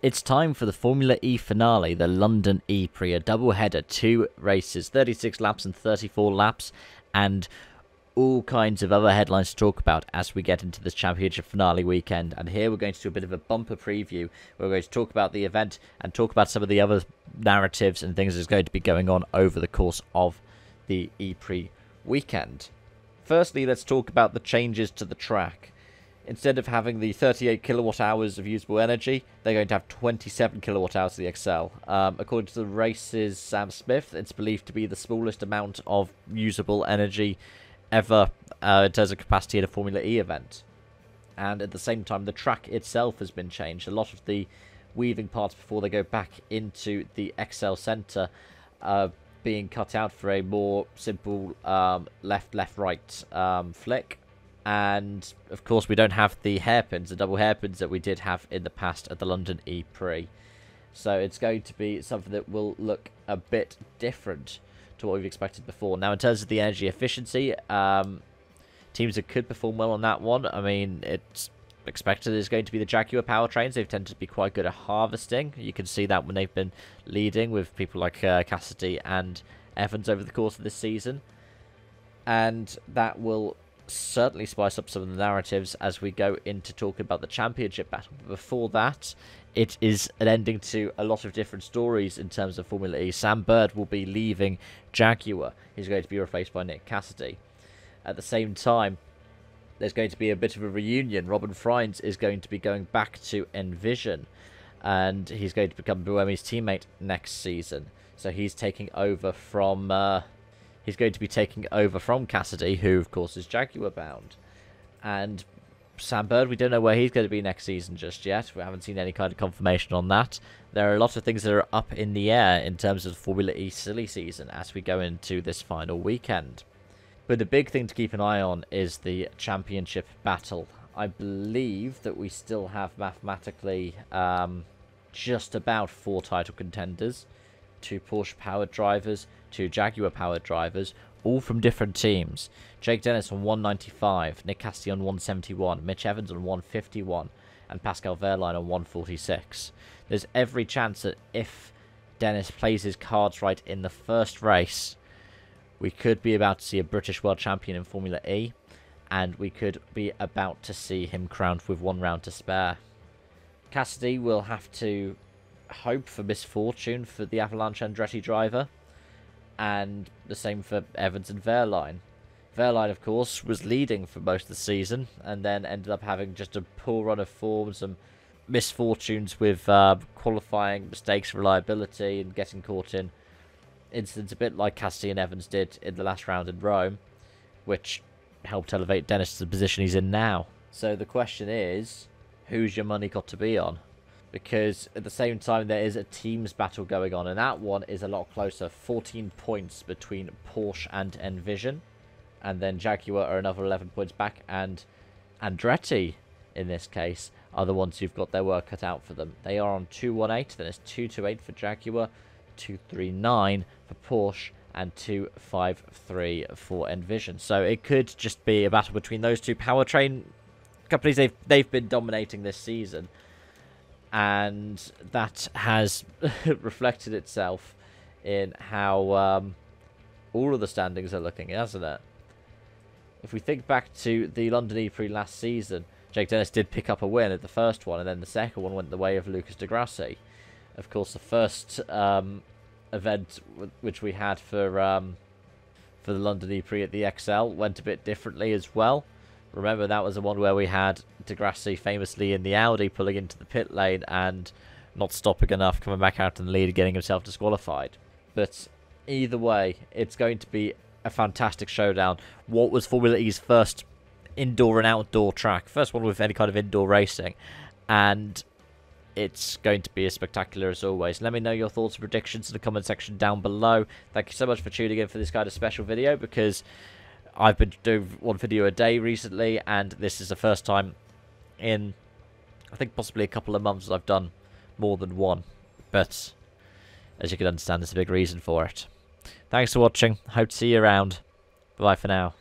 It's time for the Formula E finale, the London ePrix, a double-header, 2 races, 36 laps and 34 laps, and all kinds of other headlines to talk about as we get into this championship finale weekend. And here we're going to do a bit of a bumper preview. We're going to talk about the event and talk about some of the other narratives and things that's going to be going on over the course of the ePrix weekend. Firstly, let's talk about the changes to the track. Instead of having the 38 kilowatt hours of usable energy, they're going to have 27 kilowatt hours of the XL. According to the race's Sam Smith, it's believed to be the smallest amount of usable energy ever in terms of capacity in a Formula E event. And at the same time, the track itself has been changed. A lot of the weaving parts before they go back into the XL centre are being cut out for a more simple left-right flick. And, of course, we don't have the hairpins, the double hairpins that we did have in the past at the London ePrix. So it's going to be something that will look a bit different to what we've expected before. Now, in terms of the energy efficiency, teams that could perform well on that one, I mean, it's expected is going to be the Jaguar powertrains. They've tended to be quite good at harvesting. You can see that when they've been leading with people like Cassidy and Evans over the course of this season. And that will certainly spice up some of the narratives as we go into talking about the championship battle. But before that, it is an ending to a lot of different stories in terms of Formula E. Sam Bird will be leaving Jaguar. He's going to be replaced by Nick Cassidy. At the same time, there's going to be a bit of a reunion. Robin Freins is going to be going back to Envision, and he's going to become Buemi's teammate next season. So he's taking over from he's going to be taking over from Cassidy, who, of course, is Jaguar-bound. And Sam Bird, we don't know where he's going to be next season just yet. We haven't seen any kind of confirmation on that. There are a lot of things that are up in the air in terms of Formula E silly season as we go into this final weekend. But the big thing to keep an eye on is the championship battle. I believe that we still have mathematically just about 4 title contenders. 2 Porsche-powered drivers, 2 Jaguar-powered drivers, all from different teams. Jake Dennis on 195, Nick Cassidy on 171, Mitch Evans on 151, and Pascal Wehrlein on 146. There's every chance that if Dennis plays his cards right in the first race, we could be about to see a British world champion in Formula E, and we could be about to see him crowned with 1 round to spare. Cassidy will have to hope for misfortune for the Avalanche Andretti driver, and the same for Evans and Wehrlein. Wehrlein, of course, was leading for most of the season and then ended up having just a poor run of form, some misfortunes with qualifying mistakes, reliability, and getting caught in incidents a bit like Cassidy and Evans did in the last round in Rome, which helped elevate Dennis to the position he's in now. So the question is, who's your money got to be on? Because at the same time, there is a teams battle going on, and that one is a lot closer. 14 points between Porsche and Envision, and then Jaguar are another 11 points back, and Andretti, in this case, are the ones who've got their work cut out for them. They are on 218, then it's 228 for Jaguar, 239 for Porsche, and 253 for Envision. So it could just be a battle between those 2 powertrain companies. They've been dominating this season. And that has reflected itself in how all of the standings are looking, hasn't it? If we think back to the London ePrix last season, Jake Dennis did pick up a win at the first one, and then the second one went the way of Lucas de Grassi. Of course, the first event which we had for the London ePrix at the XL went a bit differently as well. Remember, that was the one where we had de Grassi famously in the Audi pulling into the pit lane and not stopping enough, coming back out in the lead and getting himself disqualified. But either way, it's going to be a fantastic showdown. What was Formula E's first indoor and outdoor track? First one with any kind of indoor racing. And it's going to be as spectacular as always. Let me know your thoughts and predictions in the comment section down below. Thank you so much for tuning in for this kind of special video, because I've been doing 1 video a day recently, and this is the first time in, I think, possibly a couple of months I've done more than 1. But, as you can understand, there's a big reason for it. Thanks for watching. Hope to see you around. Bye for now.